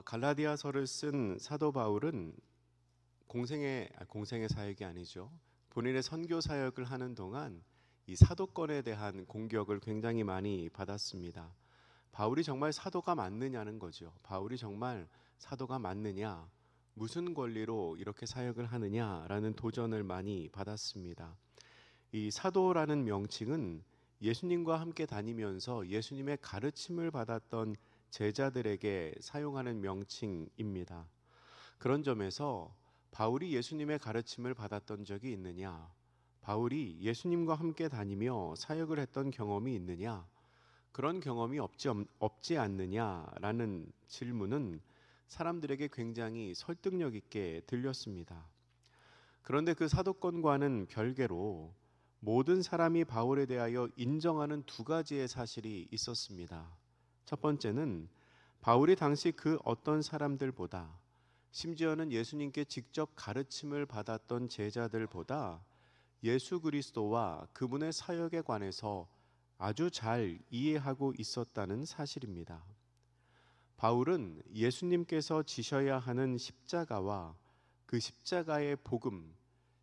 갈라디아서를 쓴 사도 바울은 공생의 사역이 아니죠. 본인의 선교 사역을 하는 동안 이 사도권에 대한 공격을 굉장히 많이 받았습니다. 바울이 정말 사도가 맞느냐는 거죠. 바울이 정말 사도가 맞느냐, 무슨 권리로 이렇게 사역을 하느냐라는 도전을 많이 받았습니다. 이 사도라는 명칭은 예수님과 함께 다니면서 예수님의 가르침을 받았던 제자들에게 사용하는 명칭입니다. 그런 점에서 바울이 예수님의 가르침을 받았던 적이 있느냐, 바울이 예수님과 함께 다니며 사역을 했던 경험이 있느냐, 그런 경험이 없지 않느냐라는 질문은 사람들에게 굉장히 설득력 있게 들렸습니다. 그런데 그 사도권과는 별개로 모든 사람이 바울에 대하여 인정하는 두 가지의 사실이 있었습니다. 첫 번째는 바울이 당시 그 어떤 사람들보다, 심지어는 예수님께 직접 가르침을 받았던 제자들보다 예수 그리스도와 그분의 사역에 관해서 아주 잘 이해하고 있었다는 사실입니다. 바울은 예수님께서 지셔야 하는 십자가와 그 십자가의 복음,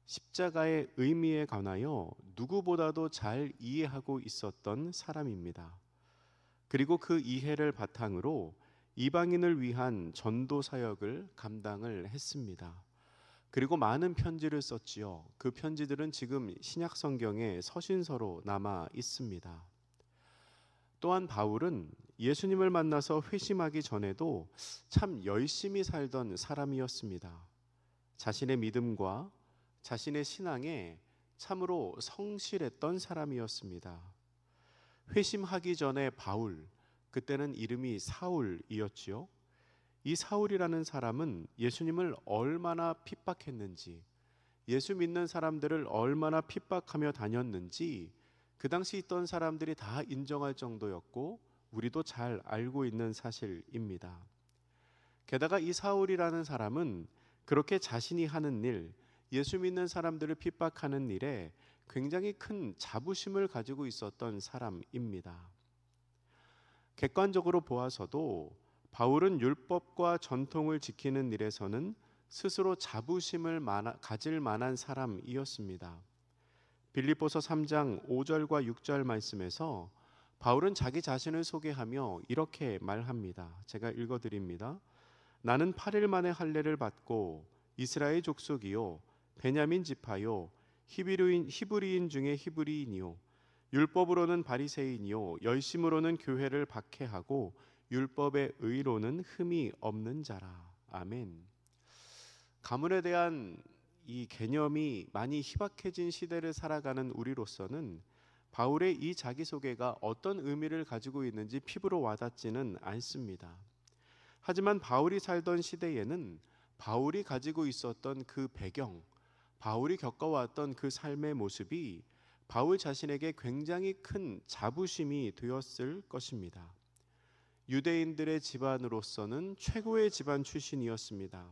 십자가의 의미에 관하여 누구보다도 잘 이해하고 있었던 사람입니다. 그리고 그 이해를 바탕으로 이방인을 위한 전도 사역을 감당을 했습니다. 그리고 많은 편지를 썼지요. 그 편지들은 지금 신약 성경의 서신서로 남아 있습니다. 또한 바울은 예수님을 만나서 회심하기 전에도 참 열심히 살던 사람이었습니다. 자신의 믿음과 자신의 신앙에 참으로 성실했던 사람이었습니다. 회심하기 전에 바울, 그때는 이름이 사울이었지요. 이 사울이라는 사람은 예수님을 얼마나 핍박했는지, 예수 믿는 사람들을 얼마나 핍박하며 다녔는지 그 당시 있던 사람들이 다 인정할 정도였고 우리도 잘 알고 있는 사실입니다. 게다가 이 사울이라는 사람은 그렇게 자신이 하는 일, 예수 믿는 사람들을 핍박하는 일에 굉장히 큰 자부심을 가지고 있었던 사람입니다. 객관적으로 보아서도 바울은 율법과 전통을 지키는 일에서는 스스로 자부심을 가질 만한 사람이었습니다. 빌립보서 3장 5절과 6절 말씀에서 바울은 자기 자신을 소개하며 이렇게 말합니다. 제가 읽어드립니다. 나는 8일 만에 할례를 받고 이스라엘 족속이요 베냐민 지파요 히브리인 중에 히브리인이요 율법으로는 바리새인이요 열심으로는 교회를 박해하고 율법의 의로는 흠이 없는 자라. 아멘. 가문에 대한 이 개념이 많이 희박해진 시대를 살아가는 우리로서는 바울의 이 자기소개가 어떤 의미를 가지고 있는지 피부로 와닿지는 않습니다. 하지만 바울이 살던 시대에는 바울이 가지고 있었던 그 배경, 바울이 겪어왔던 그 삶의 모습이 바울 자신에게 굉장히 큰 자부심이 되었을 것입니다. 유대인들의 집안으로서는 최고의 집안 출신이었습니다.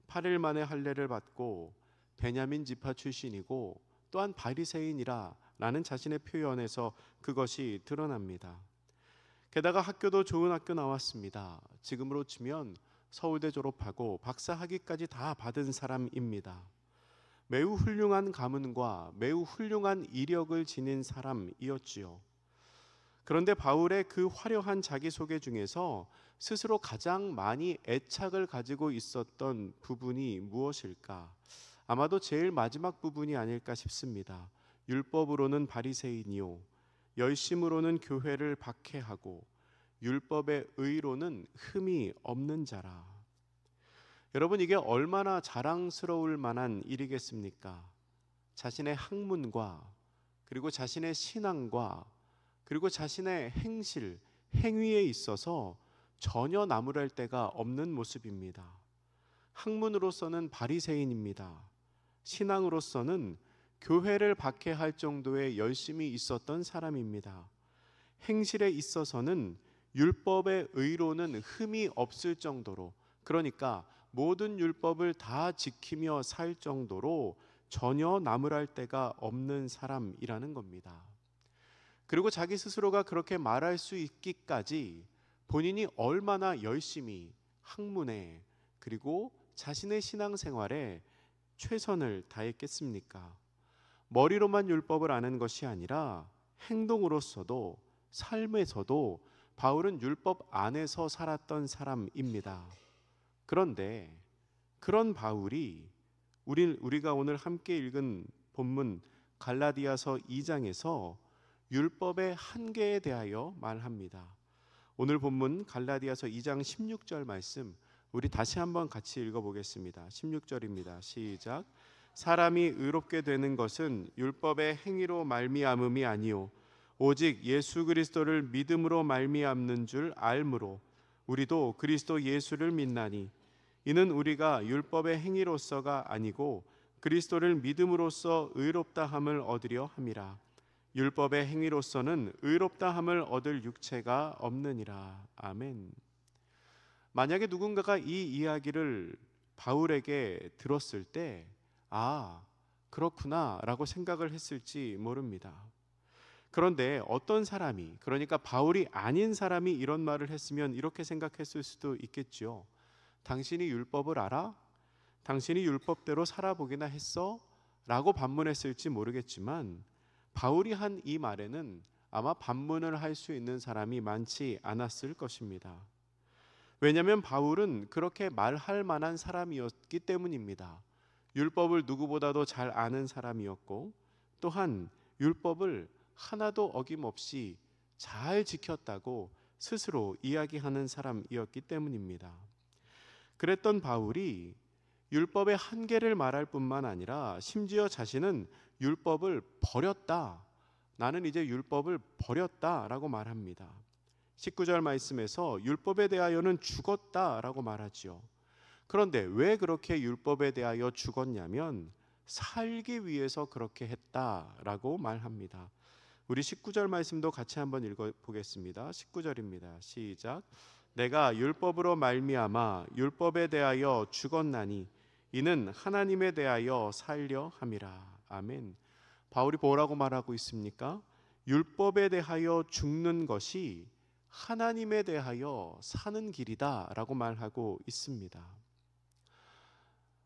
8일 만에 할례를 받고 베냐민 지파 출신이고 또한 바리새인이라 라는 자신의 표현에서 그것이 드러납니다. 게다가 학교도 좋은 학교 나왔습니다. 지금으로 치면 서울대 졸업하고 박사 학위까지 다 받은 사람입니다. 매우 훌륭한 가문과 매우 훌륭한 이력을 지닌 사람이었지요. 그런데 바울의 그 화려한 자기소개 중에서 스스로 가장 많이 애착을 가지고 있었던 부분이 무엇일까? 아마도 제일 마지막 부분이 아닐까 싶습니다. 율법으로는 바리새인이요 열심으로는 교회를 박해하고 율법의 의로는 흠이 없는 자라. 여러분, 이게 얼마나 자랑스러울 만한 일이겠습니까? 자신의 학문과 그리고 자신의 신앙과 그리고 자신의 행실, 행위에 있어서 전혀 나무랄 데가 없는 모습입니다. 학문으로서는 바리새인입니다. 신앙으로서는 교회를 박해할 정도의 열심이 있었던 사람입니다. 행실에 있어서는 율법의 의로는 흠이 없을 정도로, 그러니까 모든 율법을 다 지키며 살 정도로 전혀 나무랄 데가 없는 사람이라는 겁니다. 그리고 자기 스스로가 그렇게 말할 수 있기까지 본인이 얼마나 열심히 학문에 그리고 자신의 신앙생활에 최선을 다했겠습니까? 머리로만 율법을 아는 것이 아니라 행동으로서도 삶에서도 바울은 율법 안에서 살았던 사람입니다. 그런데 그런 바울이 우리가 오늘 함께 읽은 본문 갈라디아서 2장에서 율법의 한계에 대하여 말합니다. 오늘 본문 갈라디아서 2장 16절 말씀 우리 다시 한번 같이 읽어보겠습니다. 16절입니다. 시작. 사람이 의롭게 되는 것은 율법의 행위로 말미암음이 아니요 오직 예수 그리스도를 믿음으로 말미암는 줄 알므로 우리도 그리스도 예수를 믿나니 이는 우리가 율법의 행위로서가 아니고 그리스도를 믿음으로써 의롭다 함을 얻으려 함이라. 율법의 행위로서는 의롭다 함을 얻을 육체가 없느니라. 아멘. 만약에 누군가가 이 이야기를 바울에게 들었을 때 그렇구나 라고 생각을 했을지 모릅니다. 그런데 어떤 사람이, 그러니까 바울이 아닌 사람이 이런 말을 했으면 이렇게 생각했을 수도 있겠죠. 당신이 율법을 알아? 당신이 율법대로 살아보기나 했어? 라고 반문했을지 모르겠지만 바울이 한 이 말에는 아마 반문을 할 수 있는 사람이 많지 않았을 것입니다. 왜냐하면 바울은 그렇게 말할 만한 사람이었기 때문입니다. 율법을 누구보다도 잘 아는 사람이었고 또한 율법을 하나도 어김없이 잘 지켰다고 스스로 이야기하는 사람이었기 때문입니다. 그랬던 바울이 율법의 한계를 말할 뿐만 아니라 심지어 자신은 율법을 버렸다. 나는 이제 율법을 버렸다라고 말합니다. 19절 말씀에서 율법에 대하여는 죽었다라고 말하지요. 그런데 왜 그렇게 율법에 대하여 죽었냐면 살기 위해서 그렇게 했다라고 말합니다. 우리 19절 말씀도 같이 한번 읽어보겠습니다. 19절입니다. 시작. 내가 율법으로 말미암아 율법에 대하여 죽었나니 이는 하나님에 대하여 살려 함이라. 아멘. 바울이 뭐라고 말하고 있습니까? 율법에 대하여 죽는 것이 하나님에 대하여 사는 길이다 라고 말하고 있습니다.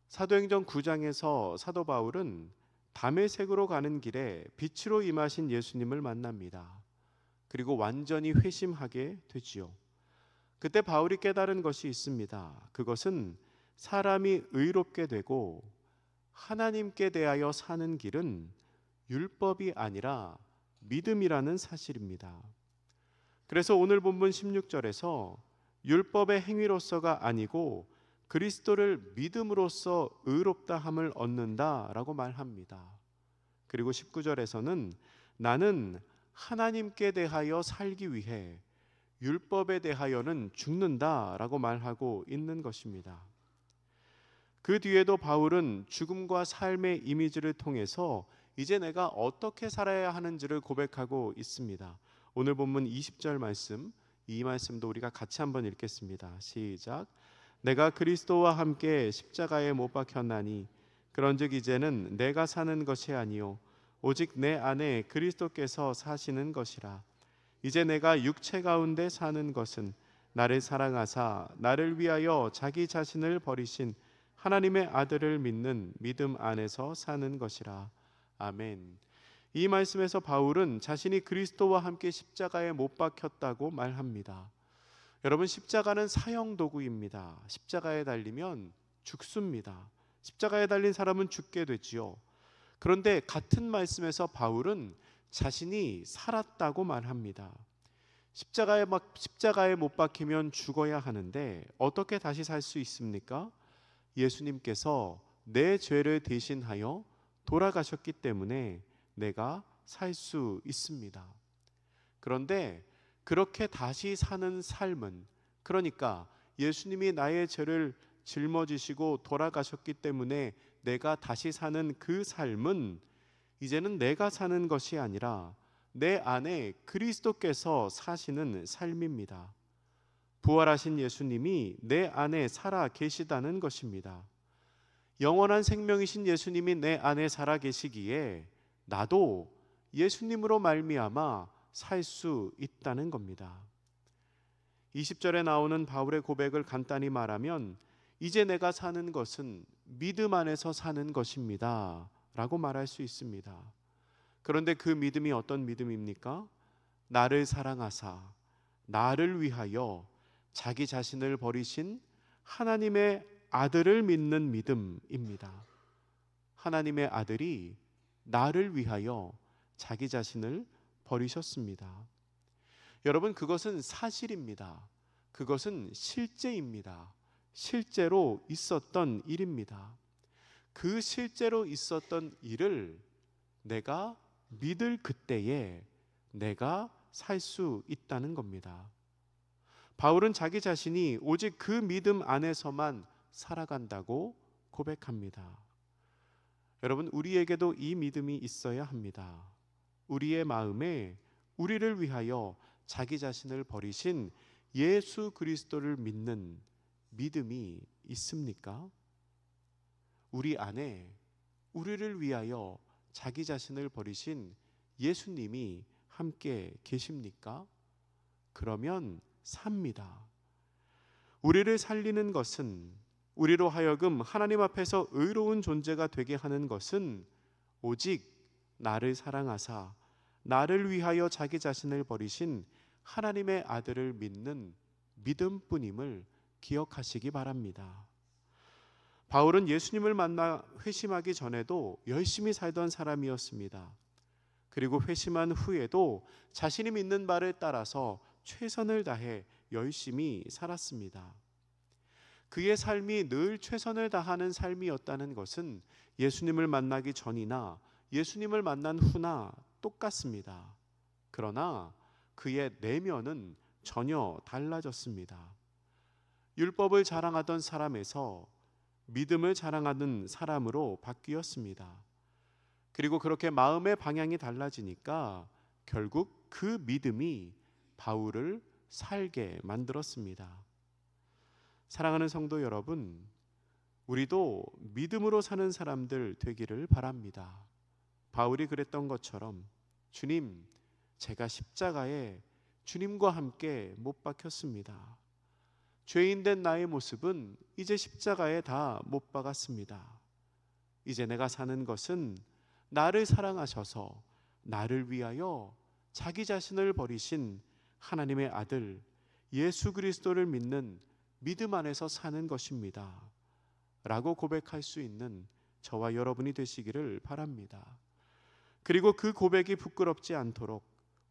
사도행전 9장에서 사도 바울은 다메섹으로 가는 길에 빛으로 임하신 예수님을 만납니다. 그리고 완전히 회심하게 되지요. 그때 바울이 깨달은 것이 있습니다. 그것은 사람이 의롭게 되고 하나님께 대하여 사는 길은 율법이 아니라 믿음이라는 사실입니다. 그래서 오늘 본문 16절에서 율법의 행위로서가 아니고 그리스도를 믿음으로써 의롭다 함을 얻는다라고 말합니다. 그리고 19절에서는 나는 하나님께 대하여 살기 위해 율법에 대하여는 죽는다라고 말하고 있는 것입니다. 그 뒤에도 바울은 죽음과 삶의 이미지를 통해서 이제 내가 어떻게 살아야 하는지를 고백하고 있습니다. 오늘 본문 20절 말씀, 이 말씀도 우리가 같이 한번 읽겠습니다. 시작. 내가 그리스도와 함께 십자가에 못 박혔나니 그런즉 이제는 내가 사는 것이 아니요 오직 내 안에 그리스도께서 사시는 것이라. 이제 내가 육체 가운데 사는 것은 나를 사랑하사 나를 위하여 자기 자신을 버리신 하나님의 아들을 믿는 믿음 안에서 사는 것이라. 아멘. 이 말씀에서 바울은 자신이 그리스도와 함께 십자가에 못 박혔다고 말합니다. 여러분, 십자가는 사형 도구입니다. 십자가에 달리면 죽습니다. 십자가에 달린 사람은 죽게 되지요. 그런데 같은 말씀에서 바울은 자신이 살았다고 말합니다. 십자가에 못 박히면 죽어야 하는데 어떻게 다시 살 수 있습니까? 예수님께서 내 죄를 대신하여 돌아가셨기 때문에 내가 살 수 있습니다. 그런데 그렇게 다시 사는 삶은, 그러니까 예수님이 나의 죄를 짊어지시고 돌아가셨기 때문에 내가 다시 사는 그 삶은 이제는 내가 사는 것이 아니라 내 안에 그리스도께서 사시는 삶입니다. 부활하신 예수님이 내 안에 살아 계시다는 것입니다. 영원한 생명이신 예수님이 내 안에 살아 계시기에 나도 예수님으로 말미암아 살 수 있다는 겁니다. 20절에 나오는 바울의 고백을 간단히 말하면 이제 내가 사는 것은 믿음 안에서 사는 것입니다 라고 말할 수 있습니다. 그런데 그 믿음이 어떤 믿음입니까? 나를 사랑하사 나를 위하여 자기 자신을 버리신 하나님의 아들을 믿는 믿음입니다. 하나님의 아들이 나를 위하여 자기 자신을 버리셨습니다. 여러분, 그것은 사실입니다. 그것은 실제입니다. 실제로 있었던 일입니다. 그 실제로 있었던 일을 내가 믿을 그때에 내가 살 수 있다는 겁니다. 바울은 자기 자신이 오직 그 믿음 안에서만 살아간다고 고백합니다. 여러분, 우리에게도 이 믿음이 있어야 합니다. 우리의 마음에 우리를 위하여 자기 자신을 버리신 예수 그리스도를 믿는 믿음이 있습니까? 우리 안에 우리를 위하여 자기 자신을 버리신 예수님이 함께 계십니까? 그러면 삽니다. 우리를 살리는 것은, 우리로 하여금 하나님 앞에서 의로운 존재가 되게 하는 것은 오직 나를 사랑하사 나를 위하여 자기 자신을 버리신 하나님의 아들을 믿는 믿음뿐임을 기억하시기 바랍니다. 바울은 예수님을 만나 회심하기 전에도 열심히 살던 사람이었습니다. 그리고 회심한 후에도 자신이 믿는 바를 따라서 최선을 다해 열심히 살았습니다. 그의 삶이 늘 최선을 다하는 삶이었다는 것은 예수님을 만나기 전이나 예수님을 만난 후나 똑같습니다. 그러나 그의 내면은 전혀 달라졌습니다. 율법을 자랑하던 사람에서 믿음을 자랑하는 사람으로 바뀌었습니다. 그리고 그렇게 마음의 방향이 달라지니까 결국 그 믿음이 바울을 살게 만들었습니다. 사랑하는 성도 여러분, 우리도 믿음으로 사는 사람들 되기를 바랍니다. 바울이 그랬던 것처럼 주님, 제가 십자가에 주님과 함께 못 박혔습니다. 죄인된 나의 모습은 이제 십자가에 다 못 박았습니다. 이제 내가 사는 것은 나를 사랑하셔서 나를 위하여 자기 자신을 버리신 하나님의 아들 예수 그리스도를 믿는 믿음 안에서 사는 것입니다 라고 고백할 수 있는 저와 여러분이 되시기를 바랍니다. 그리고 그 고백이 부끄럽지 않도록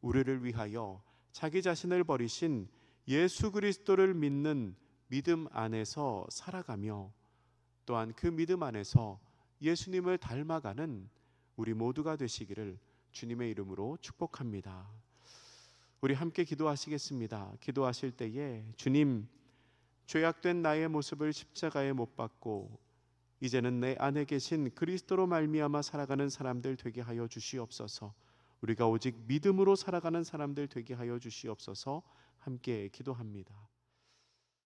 우리를 위하여 자기 자신을 버리신 예수 그리스도를 믿는 믿음 안에서 살아가며 또한 그 믿음 안에서 예수님을 닮아가는 우리 모두가 되시기를 주님의 이름으로 축복합니다. 우리 함께 기도하시겠습니다. 기도하실 때에 주님, 죄악된 나의 모습을 십자가에 못 박고 이제는 내 안에 계신 그리스도로 말미암아 살아가는 사람들 되게 하여 주시옵소서. 우리가 오직 믿음으로 살아가는 사람들 되게 하여 주시옵소서. 함께 기도합니다.